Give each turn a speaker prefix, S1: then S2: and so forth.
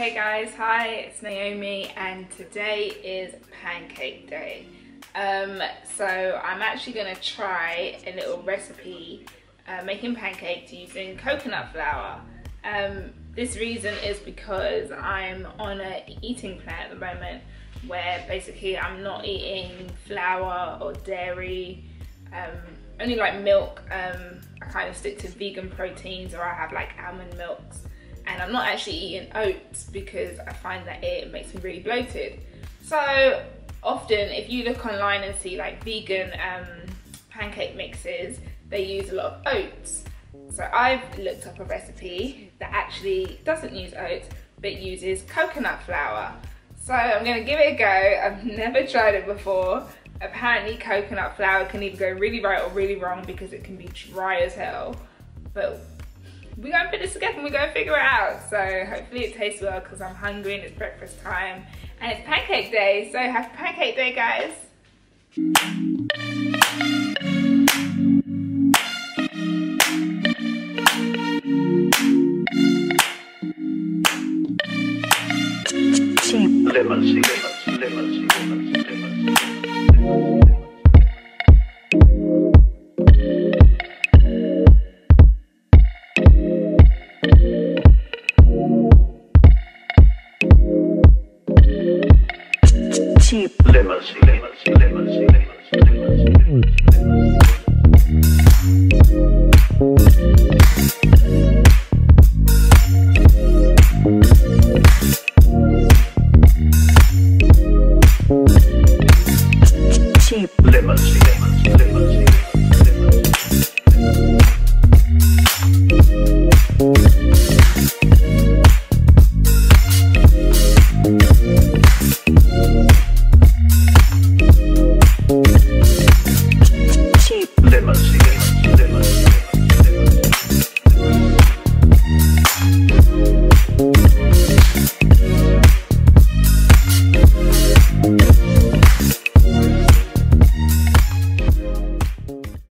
S1: Hey guys, hi, it's Naomi and today is pancake day. So I'm actually going to try a little recipe making pancakes using coconut flour. This reason is because I'm on an eating plan at the moment where basically I'm not eating flour or dairy, only like milk. I kind of stick to vegan proteins, or I have like almond milks. And I'm not actually eating oats because I find that it makes me really bloated. So often if you look online and see like vegan pancake mixes, they use a lot of oats. So I've looked up a recipe that actually doesn't use oats but uses coconut flour. So I'm going to give it a go. I've never tried it before. Apparently coconut flour can either go really right or really wrong because it can be dry as hell. But we're going to put this together and we're going to figure it out. So hopefully it tastes well because I'm hungry and it's breakfast time and it's pancake day. So happy pancake day, guys.